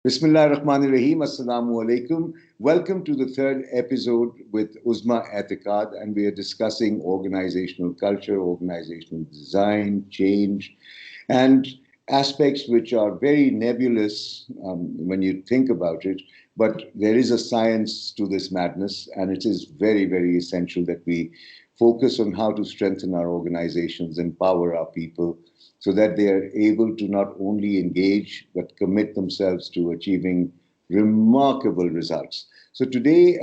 Bismillah ar-Rahman ar-Rahim. Assalamu alaikum. Welcome to the third episode with Uzma Aitqad, and we are discussing organizational culture, organizational design, change, and aspects which are very nebulous when you think about it. But there is a science to this madness, and it is very, very essential that we focus on how to strengthen our organizations, empower our people, so that they are able to not only engage but commit themselves to achieving remarkable results. So today,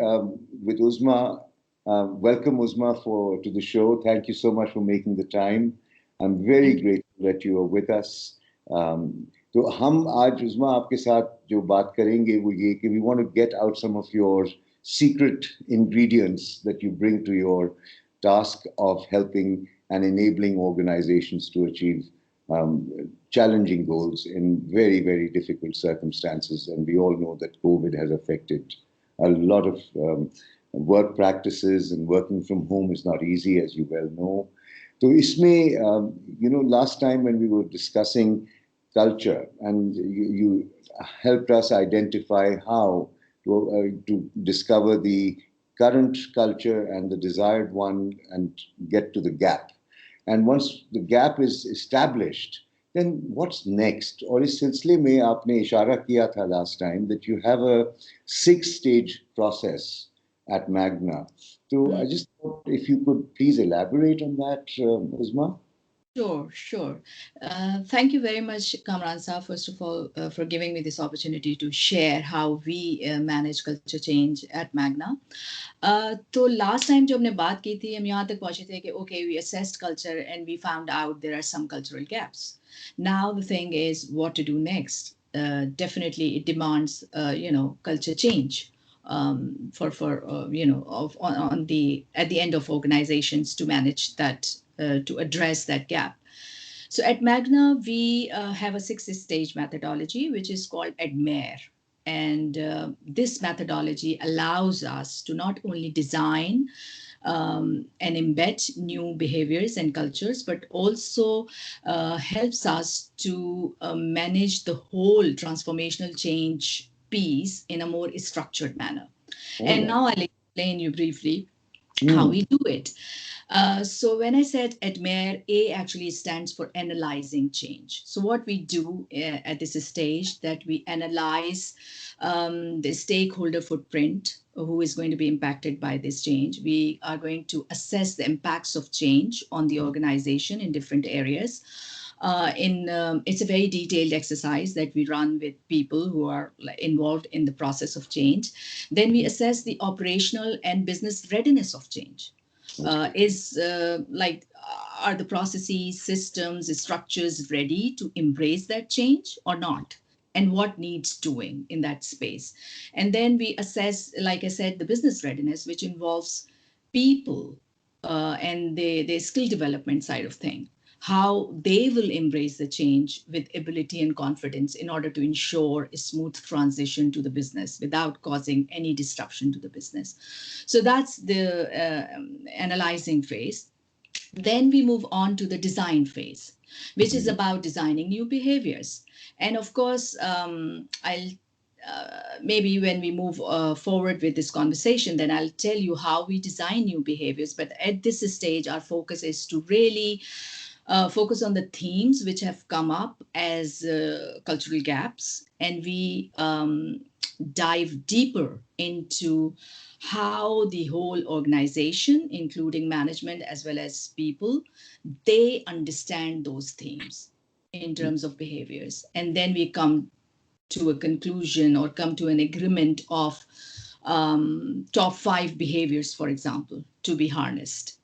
with Uzma, welcome Uzma to the show. Thank you so much for making the time. I'm very Thank you. grateful that you are with us. तो हम आज उस्मा आपके साथ जो बात करेंगे वो ये कि we want to get out some of your secret ingredients that you bring to your task of helping and enabling organizations to achieve challenging goals in very, very difficult circumstances. And we all know that COVID has affected a lot of work practices, and working from home is not easy, as you well know. So, isme, last time when we were discussing culture, and you helped us identify how to discover the current culture and the desired one and get to the gap. And once the gap is established, then what's next? और इस सिलसिले में आपने इशारा किया था last time that you have a 6-stage process at Magna. So I Mm, just thought if you could please elaborate on that, Uzma. Sure, sure. Thank you very much, Kamran Sir, first of all, for giving me this opportunity to share how we manage culture change at Magna. तो last time जो हमने बात की थी हम यहाँ तक पहुँचे थे कि okay, we assessed culture and we found out there are some cultural gaps. Now the thing is what to do next. Definitely, it demands culture change. On the at the end of organizations to manage that to address that gap. So at Magna, we have a 6-stage methodology, which is called ADMARE. And this methodology allows us to not only design and embed new behaviors and cultures, but also helps us to manage the whole transformational change piece in a more structured manner. All And right. now I'll explain you briefly how Mm. we do it. So when I said ADMARE, A actually stands for analyzing change. So what we do at this stage that we analyze the stakeholder footprint who is going to be impacted by this change. We are going to assess the impacts of change on the organization in different areas. It's a very detailed exercise that we run with people who are involved in the process of change. Then we assess the operational and business readiness of change. Okay. Is like Are the processes, systems, structures ready to embrace that change or not? And what needs doing in that space? And then we assess, like I said, the business readiness, which involves people and the skill development side of thing, how they will embrace the change with ability and confidence in order to ensure a smooth transition to the business without causing any disruption to the business. So that's the analyzing phase. Then we move on to the design phase, which is about designing new behaviors. And of course, I'll maybe when we move forward with this conversation, then I'll tell you how we design new behaviors. But at this stage, our focus is to really focus on the themes which have come up as cultural gaps, and we dive deeper into how the whole organization, including management as well as people, they understand those themes in terms of behaviors. And then we come to a conclusion or come to an agreement of top 5 behaviors, for example, to be harnessed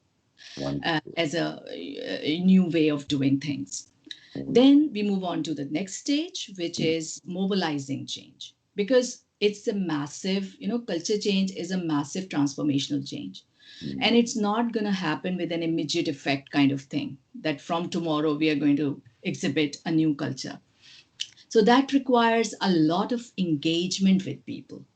Wonderful. as a new way of doing things. Then we move on to the next stage, which is mobilizing change, because it's a massive, culture change is a massive transformational change. And it's not going to happen with an immediate effect kind of thing that from tomorrow we are going to exhibit a new culture. So that requires a lot of engagement with people.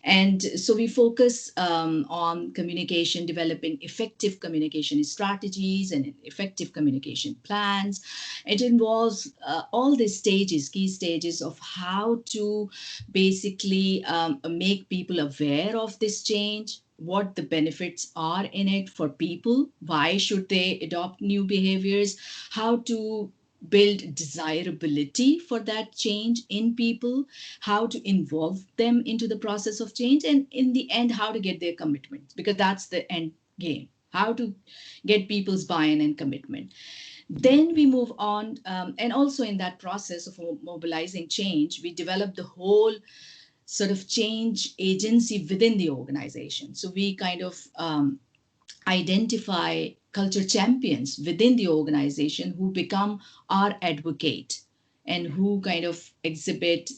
And so we focus on communication, developing effective communication strategies and effective communication plans. It involves all the stages, key stages of how to basically make people aware of this change, what the benefits are in it for people, why should they adopt new behaviors, how to build desirability for that change in people, how to involve them into the process of change, and in the end, how to get their commitment, because that's the end game. How to get people's buy-in and commitment. Then we move on, and also in that process of mobilizing change, we develop the whole sort of change agency within the organization. So we kind of identify culture champions within the organization who become our advocate and who kind of exhibit,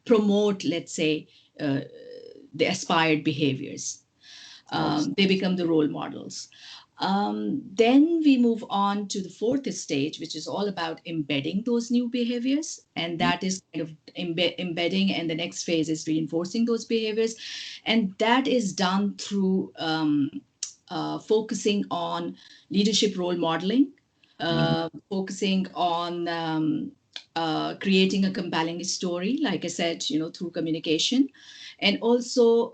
promote, let's say, the aspired behaviors. They become the role models. Then we move on to the fourth stage, which is all about embedding those new behaviors. And that is kind of embedding. And the next phase is reinforcing those behaviors. And that is done through focusing on leadership role modeling, focusing on creating a compelling story, like I said, through communication, and also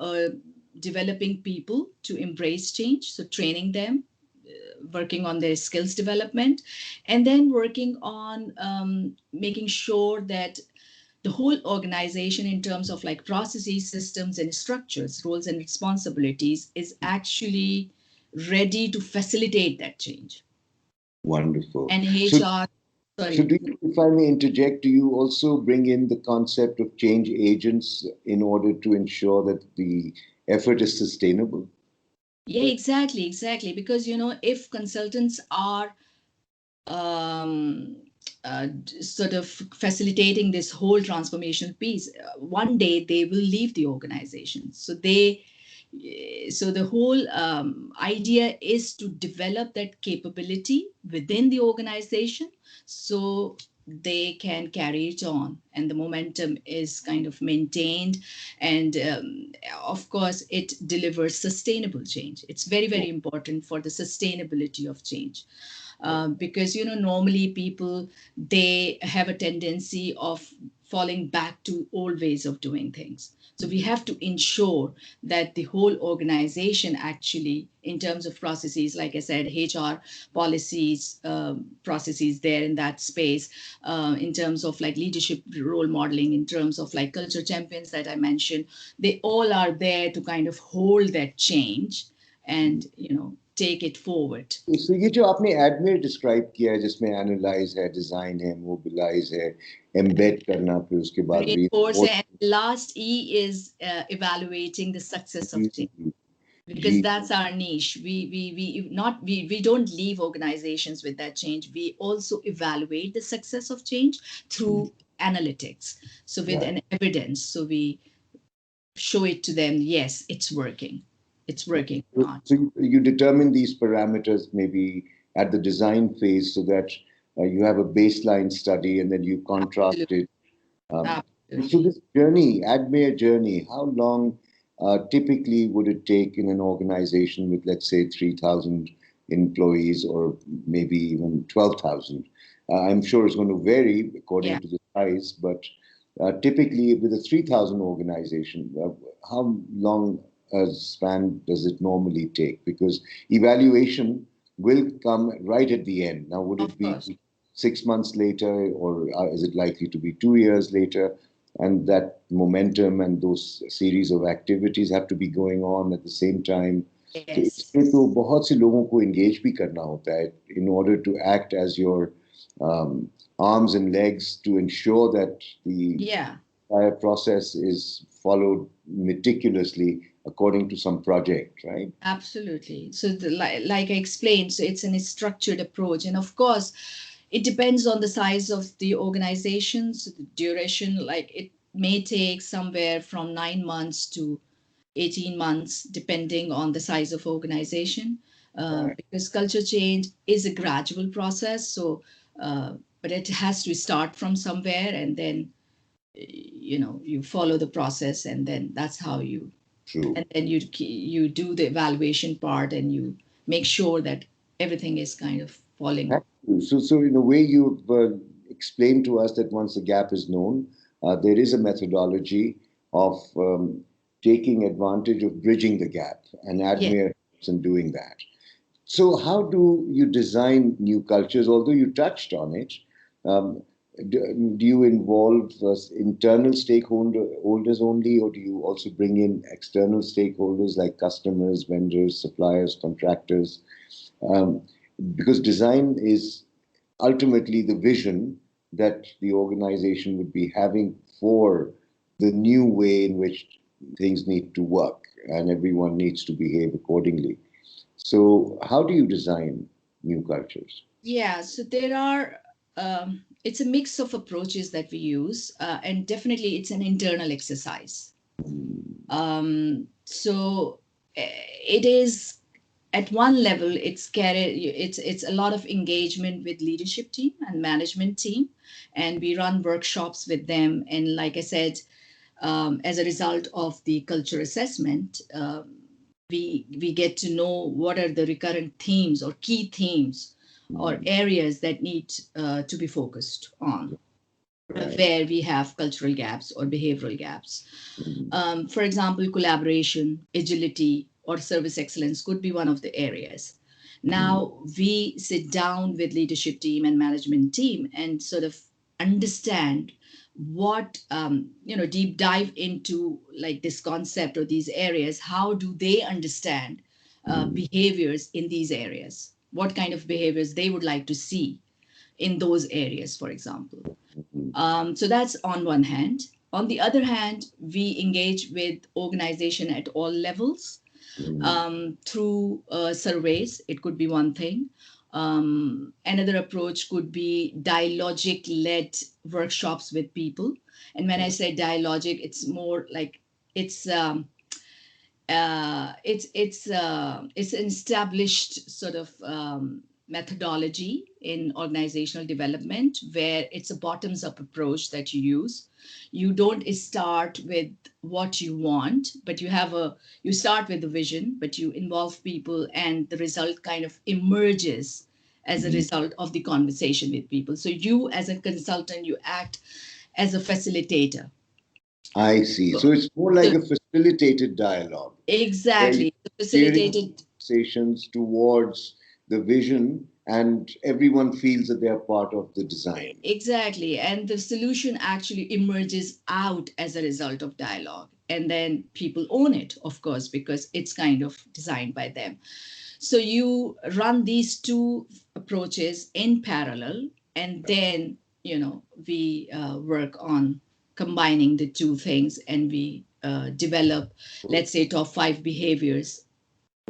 developing people to embrace change. So training them, working on their skills development, and then working on making sure that the whole organization, in terms of like processes, systems, and structures, roles and responsibilities, is actually ready to facilitate that change. Wonderful. And So, HR, so sorry. do you, if I may interject, do you also bring in the concept of change agents in order to ensure that the effort is sustainable? Yeah, exactly. Because, if consultants are um, sort of facilitating this whole transformation piece, one day they will leave the organization. So the whole idea is to develop that capability within the organization, so they can carry it on and the momentum is kind of maintained. And of course, it delivers sustainable change. It's very, very important for the sustainability of change. Because normally people, they have a tendency of falling back to old ways of doing things. So we have to ensure that the whole organization actually, in terms of processes, like I said, HR policies, processes there in that space, in terms of like leadership role modeling, in terms of like culture champions that I mentioned, they all are there to kind of hold that change and take it forward. So ये जो आपने admit describe किया है जिसमें analyse है, design है, mobilise है, embed करना, फिर उसके बाद Reinforce, and last E is evaluating the success of change, because ji that's our niche. We don't leave organizations with that change. We also evaluate the success of change through analytics. So with an evidence, so we show it to them. Yes, it's working. It's working or not. So you determine these parameters maybe at the design phase so that you have a baseline study and then you contrast Absolutely. it. Um, so Absolutely. this journey, ADMIRE journey, how long typically would it take in an organization with, let's say, 3,000 employees or maybe even 12,000? I'm sure it's going to vary according Yeah. to the size, but typically with a 3,000 organization, how long a span does it normally take? Because evaluation will come right at the end. Now, would it Of be course. 6 months later, or is it likely to be 2 years later? And that momentum and those series of activities have to be going on at the same time. तो Yes. इसमें तो बहुत से लोगों को engage भी करना होता है in order to act as your arms and legs to ensure that the Yeah. entire process is followed meticulously according to some project, right? Absolutely. So, like I explained, so it's a structured approach. And of course, it depends on the size of the organization. So, the duration, like it may take somewhere from 9 months to 18 months, depending on the size of organization, Right. because culture change is a gradual process. So, but it has to start from somewhere and then you follow the process, and then that's how you, True. and then you do the evaluation part, and you make sure that everything is kind of falling. Thank you. So in a way, you've explained to us that once the gap is known, there is a methodology of taking advantage of bridging the gap, and Yeah. Admire helps in doing that. So, how do you design new cultures? Although you touched on it, um, do you involve internal stakeholders only, or do you also bring in external stakeholders like customers, vendors, suppliers, contractors? Um, because design is ultimately the vision that the organization would be having for the new way in which things need to work, and everyone needs to behave accordingly. So, how do you design new cultures? Yeah, so there are, it's a mix of approaches that we use, and definitely it's an internal exercise. So it is, at one level, it's a lot of engagement with leadership team and management team, and we run workshops with them. And like I said, as a result of the culture assessment, we get to know what are the recurrent themes or key themes or Mm, areas that need to be focused on, right. where we have cultural gaps or behavioral gaps. Mm, For example, collaboration, agility, or service excellence could be one of the areas. mm, Now we sit down with leadership team and management team and sort of understand what, deep dive into like this concept or these areas. How do they understand mm, behaviors in these areas? What kind of behaviors they would like to see in those areas, for example. mm, So that's on one hand. On the other hand, we engage with organization at all levels mm, through surveys. It could be one thing. Another approach could be dialogic-led workshops with people. And when I say dialogic, it's more like it's it's an established sort of methodology in organizational development, where it's a bottoms up approach that you use. You don't start with what you want, but you start with the vision, but you involve people, and the result kind of emerges as a mm. result of the conversation with people. So you, as a consultant, you act as a facilitator. I see. So, So it's more like so a facilitated dialogue where you're exactly, steering facilitated. conversations towards the vision, and everyone feels that they are part of the design. Exactly. And the solution actually emerges out as a result of dialogue. And then people own it, of course, because it's kind of designed by them. So you run these two approaches in parallel, and then, we work on combining the two things, and we develop, let's say, top five behaviors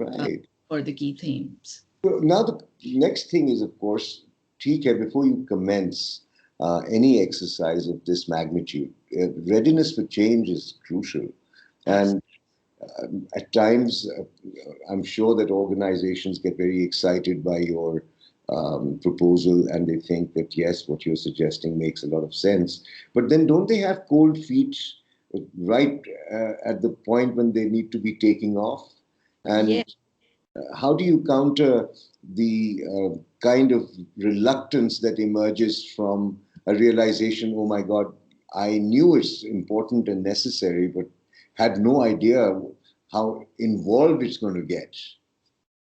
uh, Right. for the key themes. So now the next thing is, of course, TK, before you commence any exercise of this magnitude, readiness for change is crucial. Absolutely. And at times, I'm sure that organizations get very excited by your proposal, and they think that, yes, what you're suggesting makes a lot of sense. But then don't they have cold feet right at the point when they need to be taking off? Yeah. And how do you counter the kind of reluctance that emerges from a realization, oh my God, I knew it's important and necessary, but had no idea how involved it's going to get?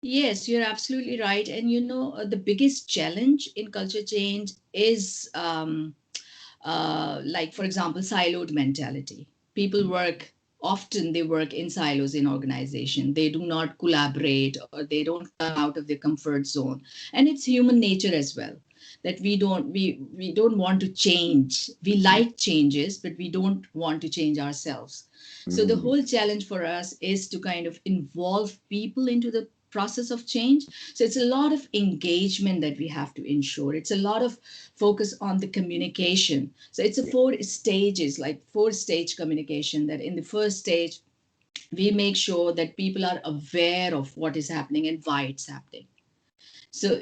Yes, you're absolutely right. And the biggest challenge in culture change is, like, for example, siloed mentality. People work, often they work in silos in organization. They do not collaborate, or they don't come out of their comfort zone. And it's human nature as well, that we don't want to change. We like changes, but we don't want to change ourselves. So the Mm, whole challenge for us is to kind of involve people into the process of change. So it's a lot of engagement that we have to ensure. It's a lot of focus on the communication. So it's a four stages, like four-stage communication, that in the first stage, we make sure that people are aware of what is happening and why it's happening. So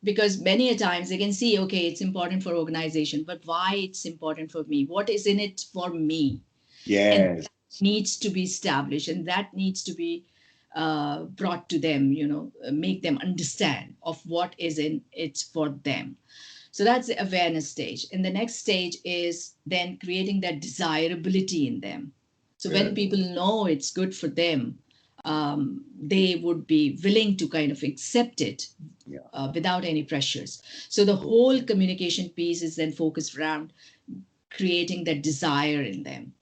because many a times they can see, okay, it's important for organization, but why it's important for me? What is in it for me? And Yes. that needs to be established, and that needs to be brought to them, make them understand of what is in it for them. So that's the awareness stage. And the next stage is then creating that desirability in them. So when Fair. people know it's good for them, they would be willing to kind of accept it Yeah. without any pressures. So the whole communication piece is then focused around creating that desire in them.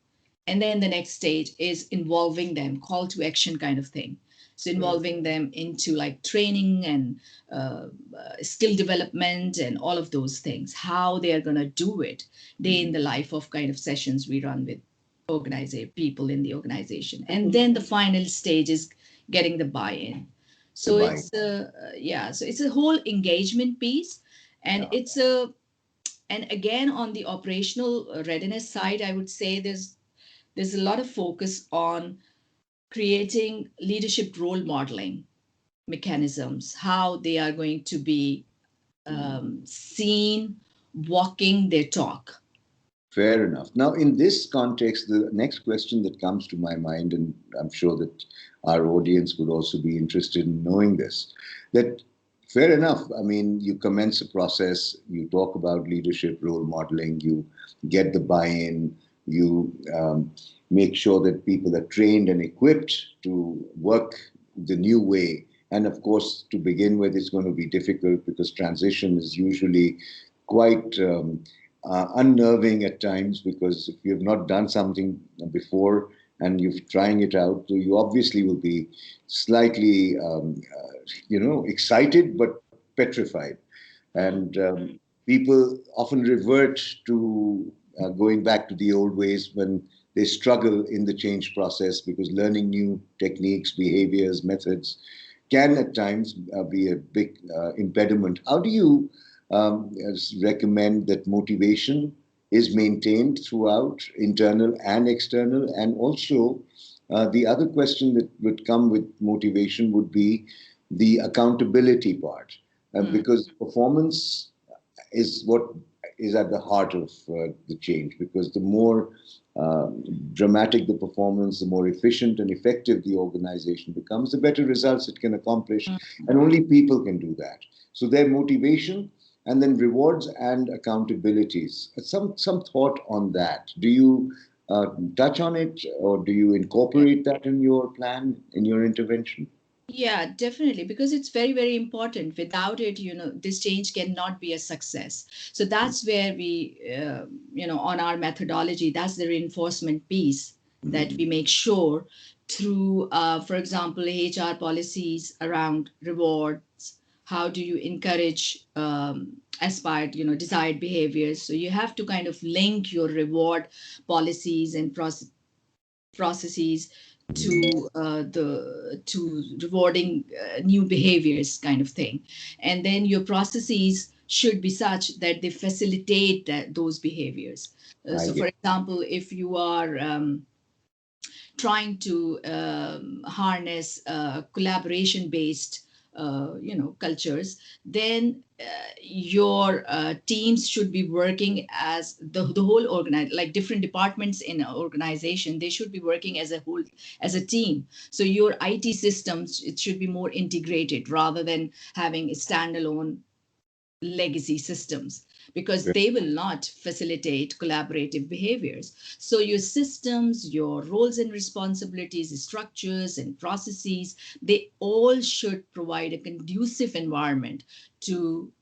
And then the next stage is involving them, call to action kind of thing. So involving them into like training and skill development and all of those things, how they are going to do it day in the life of kind of sessions we run with organize people in the organization. And then the final stage is getting the buy-in. The So buy. it's so it's a whole engagement piece, and Yeah. it's a and again on the operational readiness side, I would say there's a lot of focus on creating leadership role modeling mechanisms, how they are going to be seen walking their talk. Fair enough. Now, in this context, the next question that comes to my mind, and I'm sure that our audience would also be interested in knowing this, that fair enough. I mean, you commence a process, you talk about leadership, role modeling, you get the buy in, you make sure that people are trained and equipped to work the new way. And of course, to begin with, it's going to be difficult because transition is usually quite unnerving at times, because if you have not done something before and you're trying it out, so you obviously will be slightly, excited but petrified. And people often revert to going back to the old ways when they struggle in the change process, because learning new techniques, behaviors, methods can at times be a big impediment. How do you recommend that motivation is maintained throughout, internal and external? And also, the other question that would come with motivation would be the accountability part, because performance is what is at the heart of the change. Because the more dramatic the performance, the more efficient and effective the organization becomes, the better results it can accomplish. And only people can do that. So their motivation, and then rewards and accountabilities. Some thought on that. Do you touch on it, or do you incorporate that in your plan, in your intervention? Yeah, definitely, because it's very, very important. Without it, this change cannot be a success. So that's where we, on our methodology, that's the reinforcement piece that we make sure through, for example, HR policies around rewards. How do you encourage aspired, desired behaviors? So you have to kind of link your reward policies and processes to rewarding new behaviors kind of thing. And then your processes should be such that they facilitate those behaviors. I So for get. example, if you are trying to harness collaboration based cultures, then your teams should be working as the whole organize, like different departments in an organization, they should be working as a whole, as a team. So your IT systems, it should be more integrated rather than having a standalone legacy systems, because they will not facilitate collaborative behaviors. So your systems, your roles and responsibilities, structures and processes, they all should provide a conducive environment to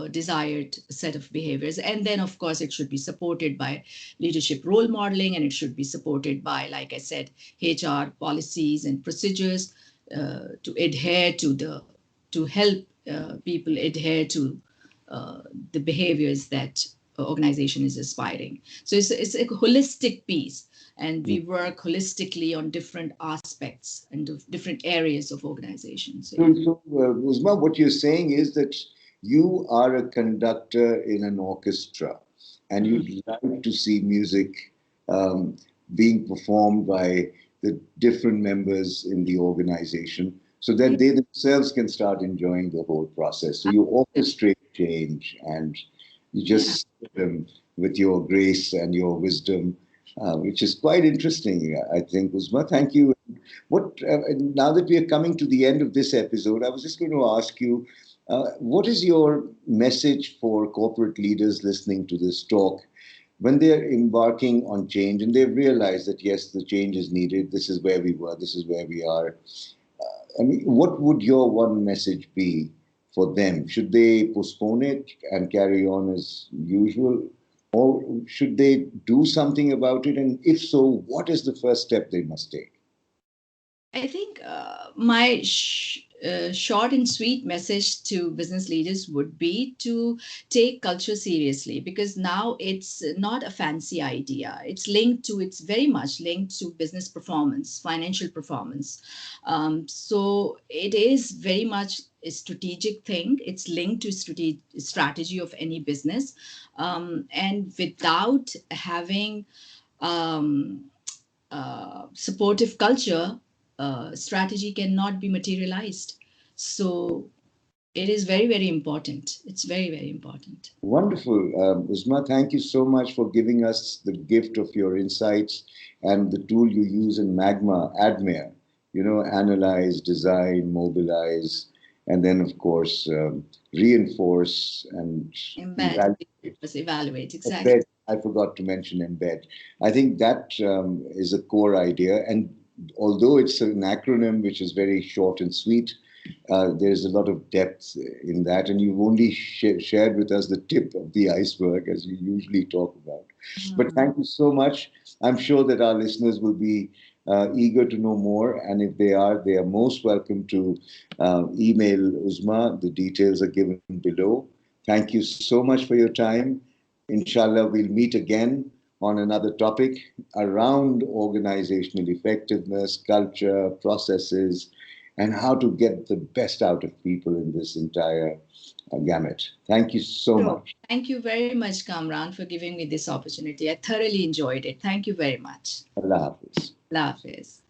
desired set of behaviors. And then of course it should be supported by leadership role modeling, and it should be supported by, like I said, HR policies and procedures to adhere to help people adhere to the behaviors that organization is aspiring. So it's a holistic piece, and we work holistically on different aspects and different areas of organizations. So, yeah. So, Uzma, what you're saying is that you are a conductor in an orchestra, and you'd like to see music being performed by the different members in the organization. so that they themselves can start enjoying the whole process. So you orchestrate change and you just serve them with your grace and your wisdom, which is quite interesting, I think. Uzma, thank you. What now that we are coming to the end of this episode, I was just going to ask you, what is your message for corporate leaders listening to this talk when they're embarking on change and they've realized that yes, the change is needed. This is where we were. This is where we are. I mean, what would your one message be for them? Should they postpone it and carry on as usual? Or should they do something about it? And if so, what is the first step they must take? I think my short and sweet message to business leaders would be to take culture seriously, because now it's not a fancy idea. It's very much linked to business performance, financial performance. So it is very much a strategic thing. It's linked to strategy of any business. And without having supportive culture, strategy cannot be materialized. So it is very, very important. It's very, very important. Wonderful. Uzma, thank you so much for giving us the gift of your insights and the tool you use in Magma, ADMIR, analyze, design, mobilize, and then, of course, reinforce and evaluate. Exactly. I forgot to mention embed. I think that is a core idea. And although it's an acronym which is very short and sweet, there's a lot of depth in that. And you've only shared with us the tip of the iceberg, as you usually talk about. But thank you so much. I'm sure that our listeners will be eager to know more. And if they are most welcome to email Uzma. The details are given below. Thank you so much for your time. Inshallah, we'll meet again on another topic around organizational effectiveness, culture, processes, and how to get the best out of people in this entire gamut. Thank you so much. Thank you very much, Kamran, for giving me this opportunity. I thoroughly enjoyed it. Thank you very much. Allah Hafiz. Allah Hafiz.